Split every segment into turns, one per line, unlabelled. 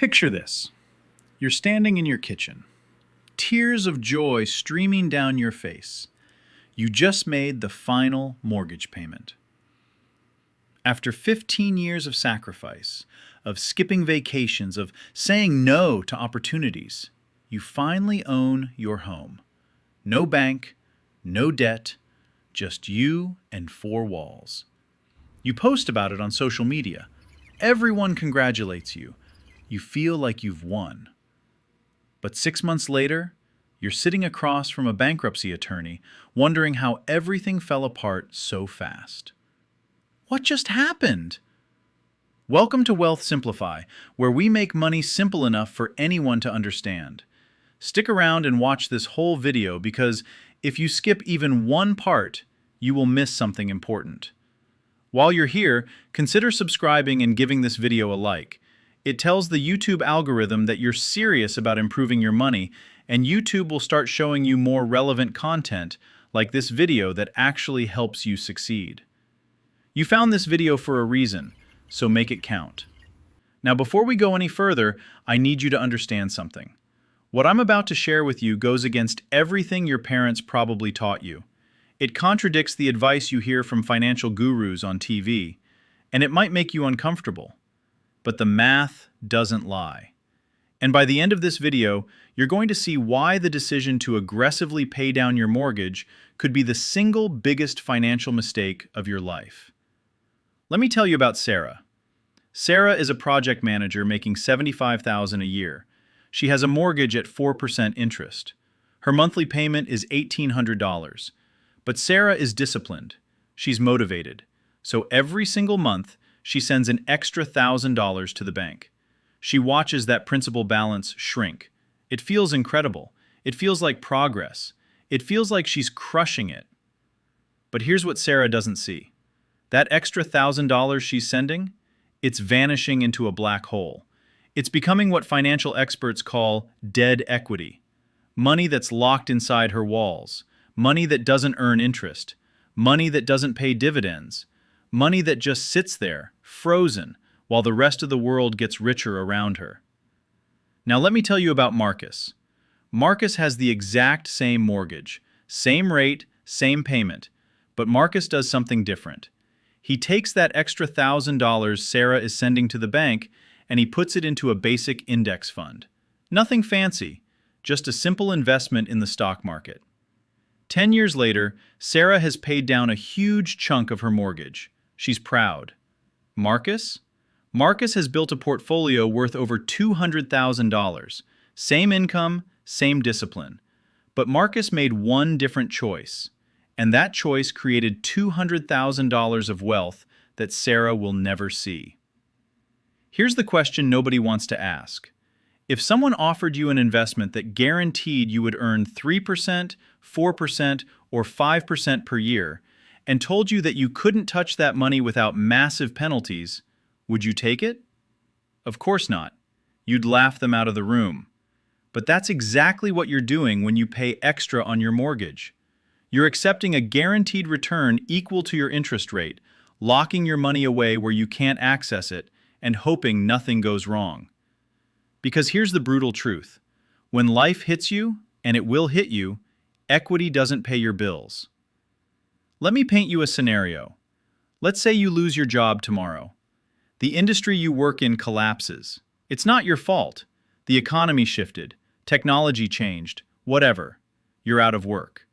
Picture this. You're standing in your kitchen, tears of joy streaming down your face. You just made the final mortgage payment. After 15 years of sacrifice, of skipping vacations, of saying no to opportunities, you finally own your home. No bank, no debt, just you and four walls. You post about it on social media. Everyone congratulates you. You feel like you've won. But 6 months later, you're sitting across from a bankruptcy attorney, wondering how everything fell apart so fast. What just happened? Welcome to WealthSimplify, where we make money simple enough for anyone to understand. Stick around and watch this whole video because if you skip even one part, you will miss something important. While you're here, consider subscribing and giving this video a like. It tells the YouTube algorithm that you're serious about improving your money, and YouTube will start showing you more relevant content like this video that actually helps you succeed. You found this video for a reason, so make it count. Now, before we go any further, I need you to understand something. What I'm about to share with you goes against everything your parents probably taught you. It contradicts the advice you hear from financial gurus on TV, and it might make you uncomfortable. But the math doesn't lie. And by the end of this video, you're going to see why the decision to aggressively pay down your mortgage could be the single biggest financial mistake of your life. Let me tell you about Sarah. Sarah is a project manager making $75,000 a year. She has a mortgage at 4% interest. Her monthly payment is $1,800. But Sarah is disciplined. She's motivated. So every single month, she sends an extra $1,000 to the bank. She watches that principal balance shrink. It feels incredible. It feels like progress. It feels like she's crushing it. But here's what Sarah doesn't see. That extra $1,000 she's sending, it's vanishing into a black hole. It's becoming what financial experts call dead equity. Money that's locked inside her walls. Money that doesn't earn interest. Money that doesn't pay dividends. Money that just sits there, frozen, while the rest of the world gets richer around her. Now let me tell you about Marcus. Marcus has the exact same mortgage, same rate, same payment, but Marcus does something different. He takes that extra $1,000 Sarah is sending to the bank and he puts it into a basic index fund. Nothing fancy, just a simple investment in the stock market. 10 years later, Sarah has paid down a huge chunk of her mortgage. She's proud. Marcus? Marcus has built a portfolio worth over $200,000. Same income, same discipline. But Marcus made one different choice, and that choice created $200,000 of wealth that Sarah will never see. Here's the question nobody wants to ask. If someone offered you an investment that guaranteed you would earn 3%, 4%, or 5% per year, and told you that you couldn't touch that money without massive penalties, would you take it? Of course not. You'd laugh them out of the room. But that's exactly what you're doing when you pay extra on your mortgage. You're accepting a guaranteed return equal to your interest rate, locking your money away where you can't access it, and hoping nothing goes wrong. Because here's the brutal truth. When life hits you, and it will hit you, equity doesn't pay your bills. Let me paint you a scenario. Let's say you lose your job tomorrow. The industry you work in collapses. It's not your fault. The economy shifted, technology changed, whatever. You're out of work.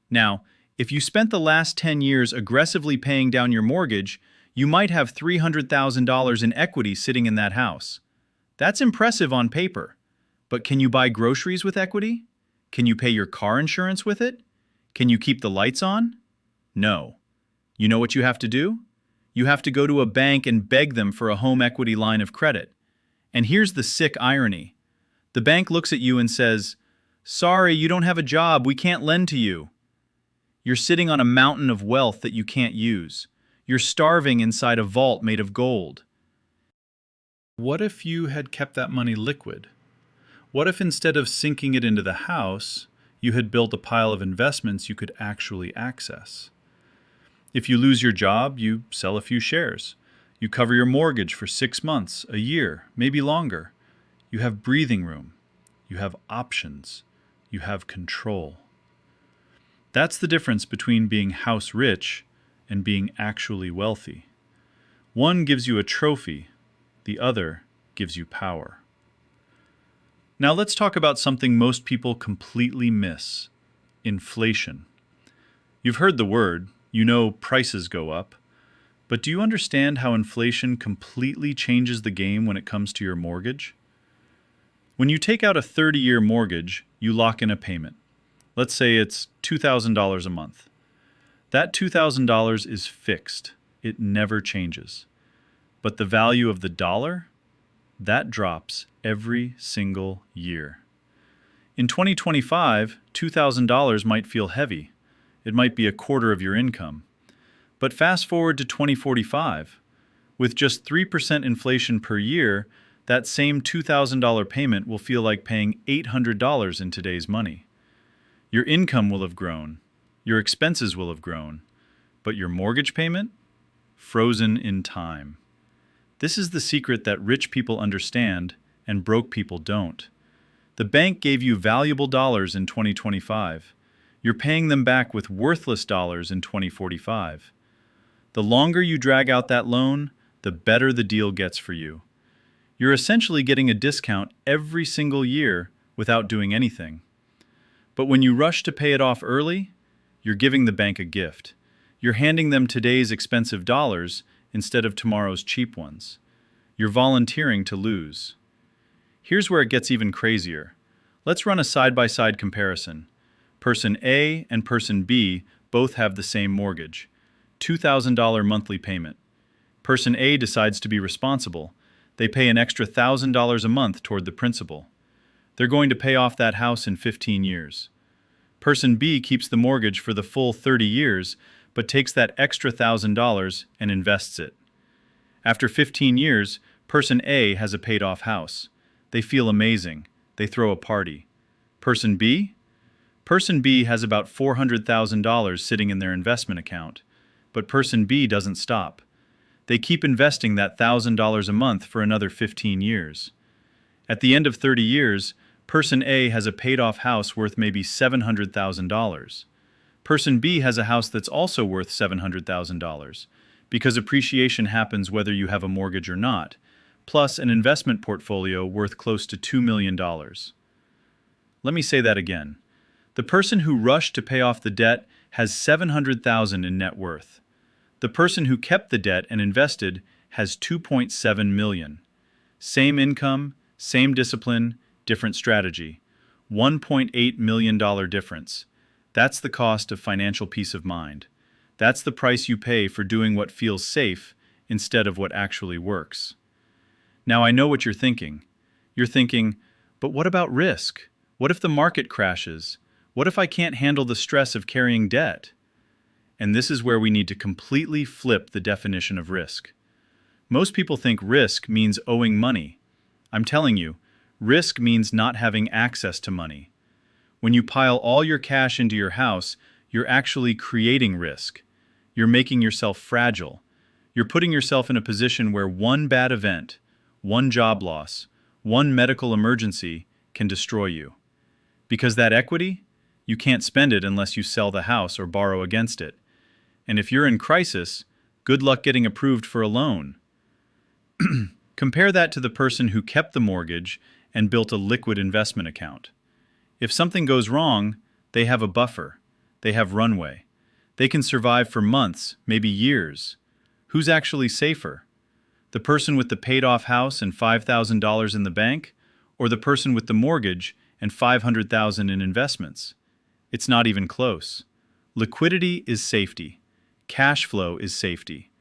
Now, if you spent the last 10 years aggressively paying down your mortgage, you might have $300,000 in equity sitting in that house. That's impressive on paper. But can you buy groceries with equity? Can you pay your car insurance with it? Can you keep the lights on? No. You know what you have to do? You have to go to a bank and beg them for a home equity line of credit. And here's the sick irony. The bank looks at you and says, "Sorry, you don't have a job, we can't lend to you." You're sitting on a mountain of wealth that you can't use. You're starving inside a vault made of gold. What if you had kept that money liquid? What if instead of sinking it into the house, you had built a pile of investments you could actually access? If you lose your job, you sell a few shares. You cover your mortgage for 6 months, a year, maybe longer. You have breathing room. You have options. You have control. That's the difference between being house rich and being actually wealthy. One gives you a trophy, the other gives you power. Now let's talk about something most people completely miss: inflation. You've heard the word, you know prices go up, but do you understand how inflation completely changes the game when it comes to your mortgage? When you take out a 30-year mortgage, you lock in a payment. Let's say it's $2,000 a month. That $2,000 is fixed. It never changes. But the value of the dollar, that drops every single year. In 2025, $2,000 might feel heavy. It might be a quarter of your income. But fast forward to 2045, with just 3% inflation per year, that same $2,000 payment will feel like paying $800 in today's money. Your income will have grown, your expenses will have grown, but your mortgage payment? Frozen in time. This is the secret that rich people understand and broke people don't. The bank gave you valuable dollars in 2025. You're paying them back with worthless dollars in 2045. The longer you drag out that loan, the better the deal gets for you. You're essentially getting a discount every single year without doing anything. But when you rush to pay it off early, you're giving the bank a gift. You're handing them today's expensive dollars instead of tomorrow's cheap ones. You're volunteering to lose. Here's where it gets even crazier. Let's run a side-by-side comparison. Person A and person B both have the same mortgage, $2,000 monthly payment. Person A decides to be responsible. They pay an extra $1,000 a month toward the principal. They're going to pay off that house in 15 years. Person B keeps the mortgage for the full 30 years, but takes that extra $1,000 and invests it. After 15 years, person A has a paid-off house. They feel amazing. They throw a party. Person B? Person B has about $400,000 sitting in their investment account, but person B doesn't stop. They keep investing that $1,000 a month for another 15 years. At the end of 30 years, person A has a paid-off house worth maybe $700,000. Person B has a house that's also worth $700,000, because appreciation happens whether you have a mortgage or not, plus an investment portfolio worth close to $2 million. Let me say that again. The person who rushed to pay off the debt has $700,000 in net worth. The person who kept the debt and invested has $2.7 million. Same income, same discipline, different strategy. $1.8 million difference. That's the cost of financial peace of mind. That's the price you pay for doing what feels safe instead of what actually works. Now I know what you're thinking. You're thinking, but what about risk? What if the market crashes? What if I can't handle the stress of carrying debt? And this is where we need to completely flip the definition of risk. Most people think risk means owing money. I'm telling you, risk means not having access to money. When you pile all your cash into your house, you're actually creating risk. You're making yourself fragile. You're putting yourself in a position where one bad event, one job loss, one medical emergency can destroy you. Because that equity, you can't spend it unless you sell the house or borrow against it. And if you're in crisis, good luck getting approved for a loan. Compare that to the person who kept the mortgage and built a liquid investment account. If something goes wrong, they have a buffer. They have runway. They can survive for months, maybe years. Who's actually safer? The person with the paid-off house and $5,000 in the bank, or the person with the mortgage and $500,000 in investments? It's not even close. Liquidity is safety. Cash flow is safety.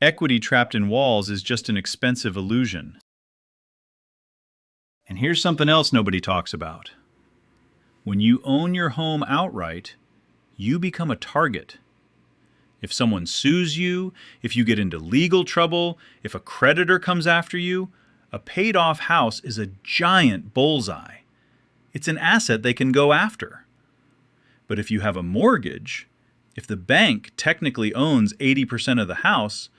Equity trapped in walls is just an expensive illusion. And here's something else nobody talks about. When you own your home outright, you become a target. If someone sues you, if you get into legal trouble, if a creditor comes after you, a paid-off house is a giant bullseye. It's an asset they can go after. But if you have a mortgage, if the bank technically owns 80% of the house,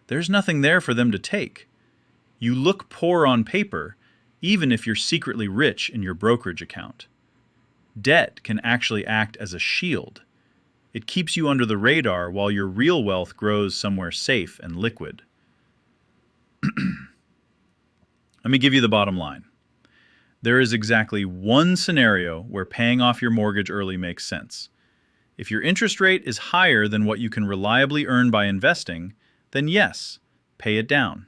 there's nothing there for them to take. You look poor on paper, even if you're secretly rich in your brokerage account. Debt can actually act as a shield. It keeps you under the radar while your real wealth grows somewhere safe and liquid. Let me give you the bottom line. There is exactly one scenario where paying off your mortgage early makes sense. If your interest rate is higher than what you can reliably earn by investing, then yes, pay it down.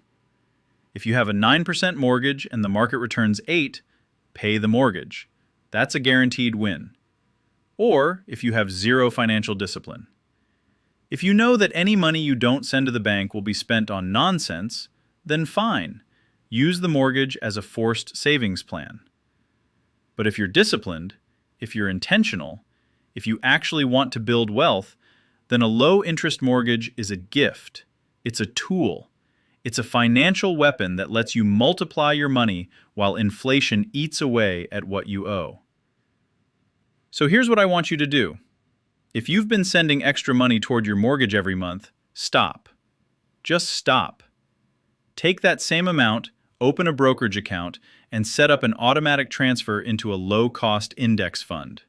If you have a 9% mortgage and the market returns 8%, pay the mortgage. That's a guaranteed win. Or if you have zero financial discipline. If you know that any money you don't send to the bank will be spent on nonsense, then fine. Use the mortgage as a forced savings plan. But if you're disciplined, if you're intentional, if you actually want to build wealth, then a low-interest mortgage is a gift. It's a tool. It's a financial weapon that lets you multiply your money while inflation eats away at what you owe. So here's what I want you to do. If you've been sending extra money toward your mortgage every month, stop. Just stop. Take that same amount, open a brokerage account, and set up an automatic transfer into a low-cost index fund.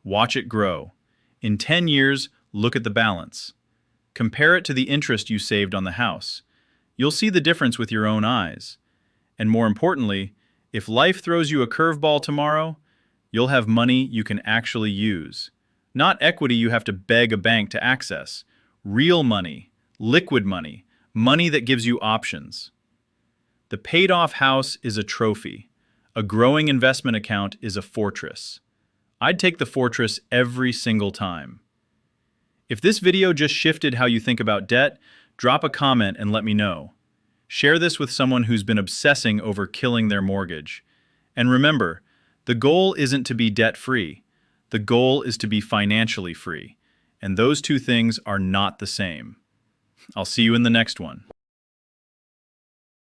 Watch it grow. In 10 years, look at the balance. Compare it to the interest you saved on the house. You'll see the difference with your own eyes. And more importantly, if life throws you a curveball tomorrow, you'll have money you can actually use. Not equity you have to beg a bank to access. Real money, liquid money, money that gives you options. The paid-off house is a trophy. A growing investment account is a fortress. I'd take the fortress every single time. If this video just shifted how you think about debt, drop a comment and let me know. Share this with someone who's been obsessing over killing their mortgage. And remember, the goal isn't to be debt-free. The goal is to be financially free. And those two things are not the same. I'll see you in the next one.